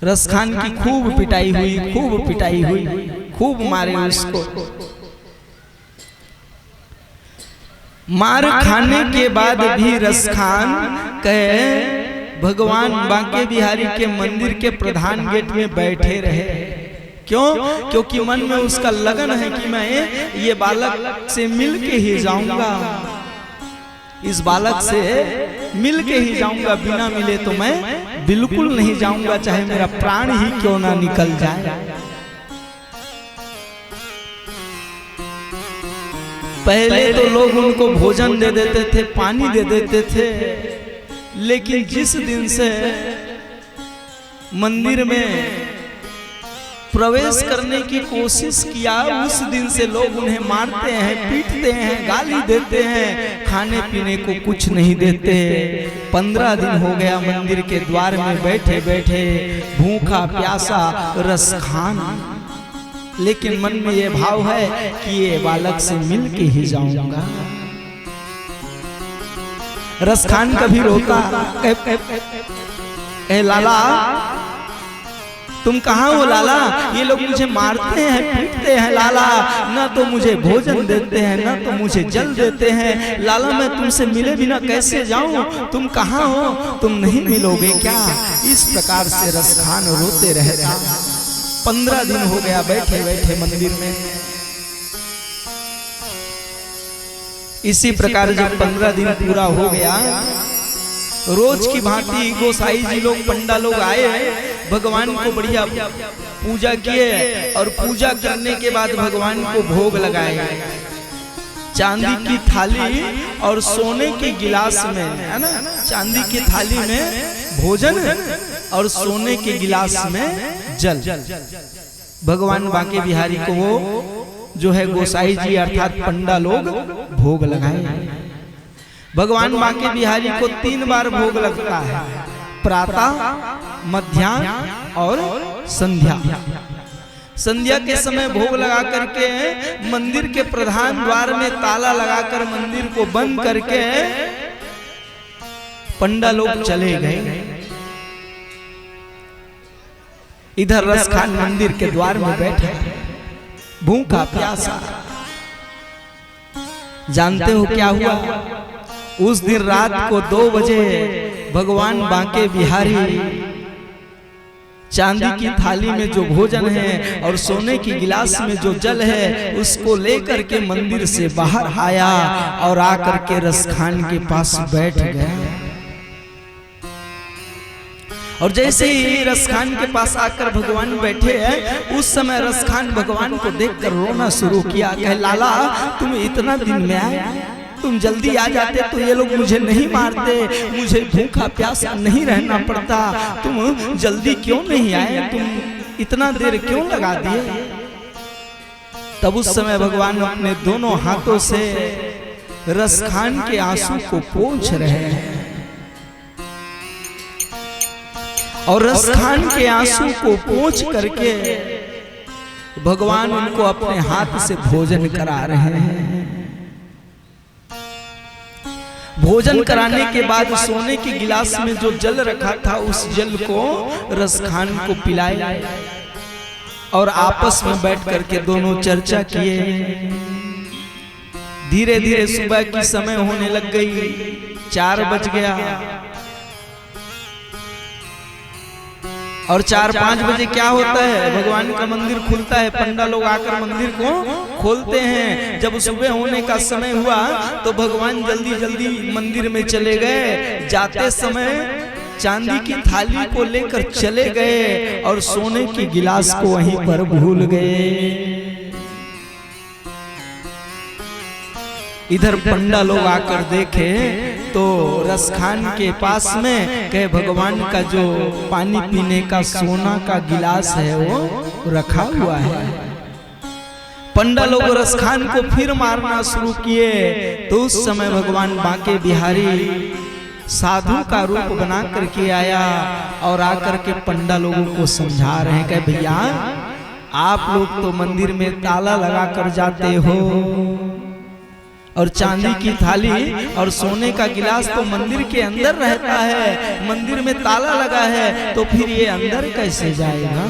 रसखान की खूब पिटाई हुई, खूब पिटाई हुई, खूब मारे उसको। मार खाने के बाद भी रसखान कहे भगवान बांके बिहारी के मंदिर के प्रधान गेट में बैठे रहे। क्यों? क्योंकि मन में उसका लगन है कि मैं ये बालक से मिल के ही जाऊंगा, इस बालक से मिल के ही जाऊंगा, बिना मिले तो मैं बिल्कुल नहीं जाऊंगा, चाहे मेरा प्राण ही क्यों ना निकल जाए। पहले तो लोग उनको भोजन दे देते थे, पानी दे देते थे, लेकिन जिस दिन से मंदिर में प्रवेश करने की कोशिश किया, उस दिन से लोग उन्हें मारते हैं, पीटते हैं, गाली देते हैं, खाने पीने को कुछ नहीं देते। 15 दिन हो गया मंदिर के द्वार में बैठे बैठे, भूखा प्यासा रसखान, लेकिन मन में ये भाव है कि ये बालक से मिल के ही जाऊंगा। रसखान कभी रोता, ए लाला तुम कहाँ हो लाला, ये लोग मुझे मारते हैं, पीटते हैं लाला, ना तो मुझे भोजन देते हैं, ना तो मुझे जल देते हैं, लाला मैं तुमसे मिले बिना कैसे जाऊं, तुम कहाँ हो, तुम नहीं मिलोगे क्या? इस प्रकार से रसखान रोते रहता। 15 दिन हो गया बैठे बैठे मंदिर में। इसी प्रकार जब 15 दिन पूरा हो गया, रोज की भांति गोसाई जी लोग, पंडा लोग आए, भगवान को बढ़िया पूजा किए, और पूजा करने के बाद भगवान को भोग लगाए। चांदी की थाली और सोने के गिलास में, है ना, चांदी की थाली में भोजन और सोने के गिलास में जल। भगवान बांके बिहारी को वो जो है गोसाई जी अर्थात पंडा लोग भोग लगाए। भगवान बांके बिहारी को 3 बार भोग लगता है, प्रातः, मध्याह्न और संध्या। संध्या के समय भोग लगा करके मंदिर के प्रधान द्वार में ताला लगाकर मंदिर को बंद करके पंडा लोग चले गए। इधर रसखान मंदिर के द्वार में बैठा, भूखा प्यासा। जानते हो क्या हुआ? उस दिन रात को 2 बजे भगवान बांके बिहारी चांदी की थाली में जो भोजन है और सोने की गिलास में जो जल है, उसको लेकर के मंदिर से बाहर आया और आकर के रसखान के पास बैठ गया। और जैसे ही रसखान के पास आकर भगवान बैठे हैं, उस समय रसखान भगवान को देखकर रोना शुरू किया। कहे लाला तुम इतना दिन में आए, तुम जल्दी आ जाते तो ये लोग मुझे नहीं मारते, मुझे भूखा प्यासा नहीं रहना पड़ता, तुम जल्दी क्यों नहीं आए, तुम इतना देर क्यों लगा दिए? तब उस समय भगवान अपने दोनों हाथों से रसखान के आंसू को पोंछ रहे हैं, और रसखान के आंसू को पोंछ करके भगवान उनको अपने हाथ से भोजन करा रहे हैं। भोजन कराने के बाद सोने के गिलास में जो जल रखा था, उस जल को रसखान को पिलाए और आपस में बैठ करके दोनों चर्चा किए। धीरे धीरे सुबह की समय होने लग गई, 4 बज गया, और 4-5 बजे क्या होता है, भगवान का मंदिर खुलता है, पंडा लोग आकर मंदिर को खोलते हैं। जब सुबह होने का समय हुआ तो भगवान जल्दी जल्दी मंदिर में चले गए। जाते समय चांदी की थाली को लेकर चले गए और सोने की गिलास को वहीं पर भूल गए। इधर पंडा लोग आकर देखे तो रसखान के पास में कहे भगवान का जो पानी पीने का सोना का गिलास है वो रखा हुआ है। पंडा लोग रसखान को फिर मारना शुरू किए तो उस समय भगवान बांके बिहारी साधु का रूप बना करके आया और आकर के पंडा लोगों को समझा रहे हैं कि भैया आप लोग तो मंदिर में ताला लगा कर जाते हो और चांदी की थाली और सोने का गिलास तो मंदिर के अंदर रहता है, मंदिर में ताला लगा है, तो फिर ये अंदर कैसे जाएगा?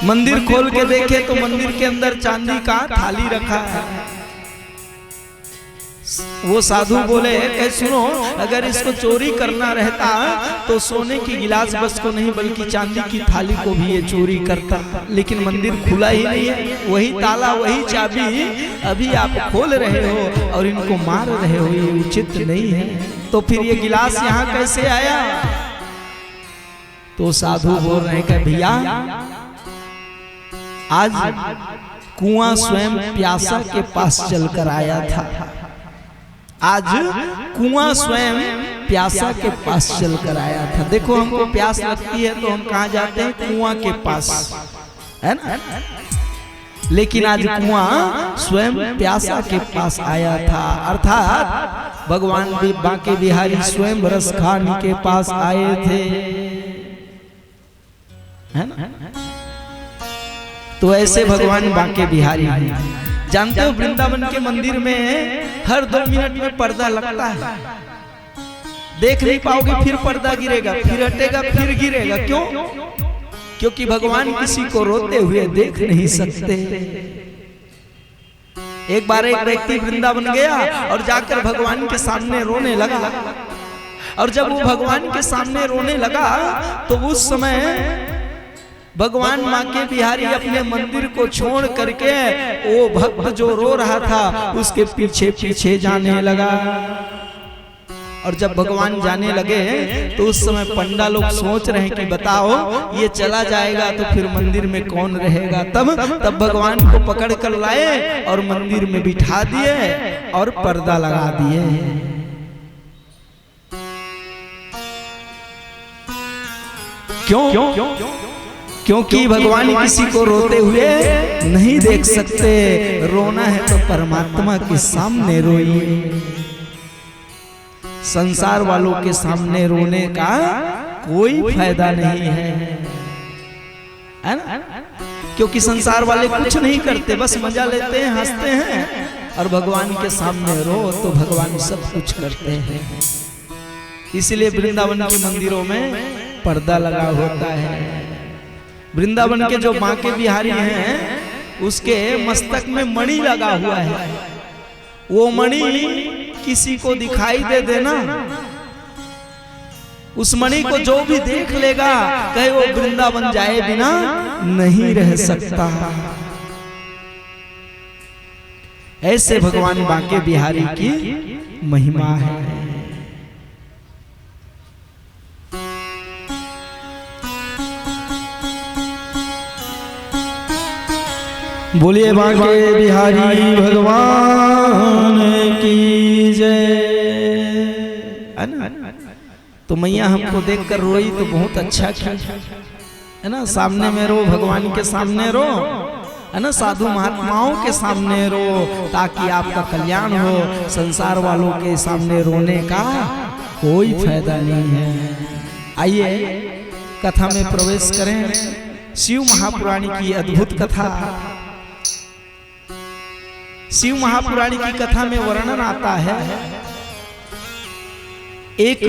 मंदिर खोल के देखे तो मंदिर के अंदर चांदी का थाली रखा है। वो साधु बोले कि सुनो, अगर इसको चोरी करना रहता तो सोने की गिलास बस को नहीं बल्कि चांदी की थाली को भी ये चोरी करता, लेकिन मंदिर खुला ही नहीं है, वही ताला वही चाबी अभी आप खोल रहे हो और इनको मार रहे हो, ये उचित नहीं है। तो फिर ये गिलास यहाँ कैसे आया? तो साधु बोल रहे हैं कि भैया आज कुआं स्वयं प्यासा के पास चलकर आया था, आज कुआं स्वयं प्यासा के पास चलकर आया था। देखो हमको प्यास लगती है तो हम कहाँ जाते हैं? कुआं के पास, है ना? लेकिन आज कुआं स्वयं प्यासा के पास आया था, अर्थात भगवान बांके बिहारी स्वयं रस खाने के पास आए थे, है ना? तो ऐसे भगवान बांके बिहारी हैं। जानते हो वृंदावन के मंदिर में हर 2 मिनट में पर्दा लगता है, देख नहीं पाओगे, फिर पर्दा गिरेगा, फिर हटेगा, फिर गिरेगा। क्यों? क्योंकि भगवान किसी को रोते हुए देख नहीं सकते। एक बार एक व्यक्ति वृंदावन गया और जाकर भगवान के सामने रोने लगा, और जब वो भगवान के सामने रोने लगा तो उस समय भगवान बांके बिहारी अपने मंदिर को छोड़ करके वो भक्त जो रो रहा था उसके पीछे पीछे जाने लगा। और जब भगवान जाने लगे तो उस समय पंडा लोग सोच रहे हैं कि बताओ ये चला जाएगा तो फिर मंदिर में कौन रहेगा। तब भगवान को पकड़ कर लाए और मंदिर में बिठा दिए और पर्दा लगा दिए। क्यों? क्योंकि भगवान किसी को रोते हुए नहीं देख सकते। रोना है तो परमात्मा के सामने रोइए, संसार वालों के सामने रोने का कोई फायदा नहीं है ना? क्योंकि संसार वाले कुछ नहीं करते, बस मजा लेते हैं, हंसते हैं, और भगवान के सामने रो तो भगवान सब कुछ करते हैं। इसलिए वृंदावन के मंदिरों में पर्दा लगा होता है। वृंदावन के जो बांके बिहारी हैं उसके मस्तक में मणि लगा हुआ है, वो मणि किसी को दिखाई दे देना, उस मणि को जो भी देख लेगा कहे वो वृंदावन जाए बिना नहीं रह सकता। ऐसे भगवान बांके बिहारी की महिमा है। बोलिए बांके बिहारी भगवान की जय। तो मैया हमको देखकर रोई तो बहुत अच्छा किया, है ना? सामने में रो, भगवान के सामने रो, है ना? साधु महात्माओं के सामने रो ताकि आपका कल्याण हो। संसार वालों के सामने रोने का कोई फायदा नहीं है। आइए कथा में प्रवेश करें। शिव महापुराणी की अद्भुत कथा। शिव महापुराणी की कथा में वर्णन आता है, एक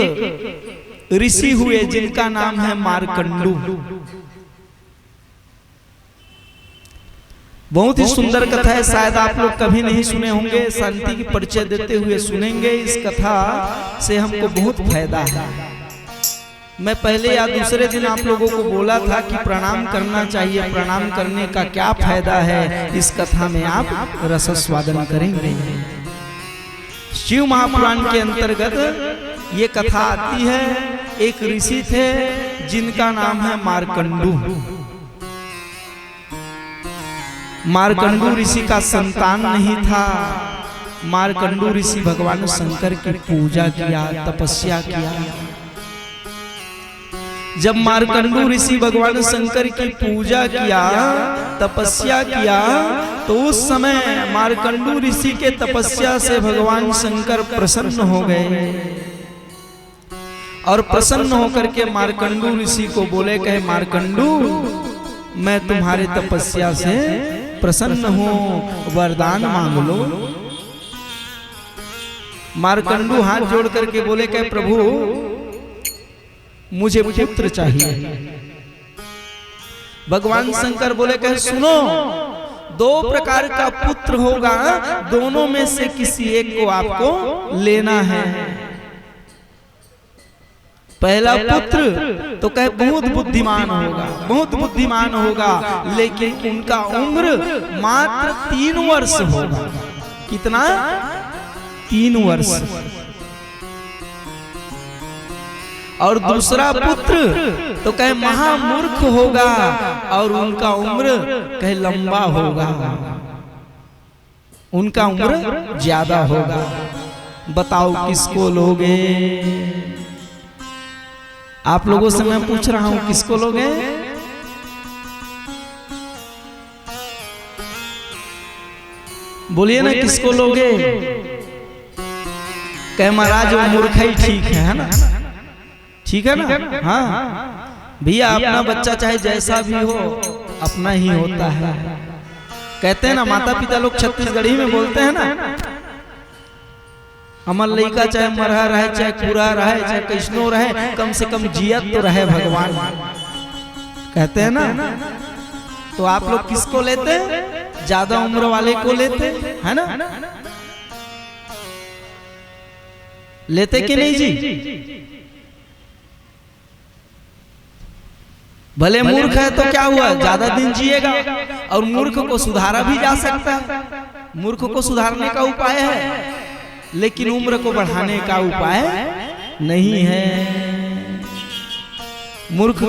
ऋषि हुए जिनका नाम है मार्कंडू। बहुत ही सुंदर कथा है, शायद आप लोग कभी नहीं सुने होंगे। शांति की परिचय देते हुए सुनेंगे। इस कथा से हमको बहुत फायदा है। मैं पहले या दूसरे दिन आप लोगों को बोला था कि प्रणाम करना चाहिए, प्रणाम करने का क्या फायदा है, इस कथा में आप रसस्वादन करेंगे। शिव महापुराण के अंतर्गत ये कथा आती है। एक ऋषि थे जिनका नाम है मार्कंडू। मार्कंडू ऋषि का संतान नहीं था। मार्कंडू ऋषि भगवान शंकर की पूजा किया, तपस्या किया। जब मार्कंडू ऋषि भगवान शंकर की पूजा किया, तपस्या किया, तो उस समय मार्कंडू ऋषि के तपस्या से भगवान शंकर प्रसन्न हो गए और प्रसन्न होकर के मार्कंडू ऋषि को बोले, कहे मार्कंडू मैं तुम्हारे तपस्या से प्रसन्न हो, वरदान मांग लो। मार्कंडू हाथ जोड़ करके बोले कि प्रभु मुझे पुत्र चाहिए। भगवान शंकर बोले कि सुनो, दो प्रकार का पुत्र होगा, दोनों में से किसी एक को आपको लेना है। पहला पुत्र तो कहे बहुत बुद्धिमान होगा, बहुत बुद्धिमान होगा, लेकिन उनका उम्र मात्र 3 वर्ष होगा। कितना? 3 वर्ष। और दूसरा पुत्र तो कहे महामूर्ख होगा और उनका उम्र कहे लंबा होगा, उनका उम्र ज्यादा होगा। बताओ किसको लोगे? आप लोगों से मैं पूछ रहा हूं, किसको लोगे? बोलिए ना, किसको लोगे? कहे महाराज वो मूर्ख ही ठीक है ना? ठीक है ना? हाँ भैया, अपना बच्चा चाहे जैसा भी हो अपना ही होता है। कहते हैं ना, माता पिता लोग छत्तीसगढ़ी में बोलते हैं ना, हमार लड़का चाहे मरहा रहे, चाहे पूरा रहे, चाहे कैसनो रहे, कम से कम जियत तो रहे भगवान, कहते हैं ना। तो आप लोग किसको लेते? ज्यादा उम्र वाले को लेते है ना? लेते कि नहीं जी? भले मूर्ख है तो क्या हुआ, ज्यादा दिन जिएगा, और मूर्ख को सुधारा भी जा सकता है। मूर्ख को सुधारने का उपाय है, लेकिन उम्र को बढ़ाने का उपाय नहीं है। मूर्ख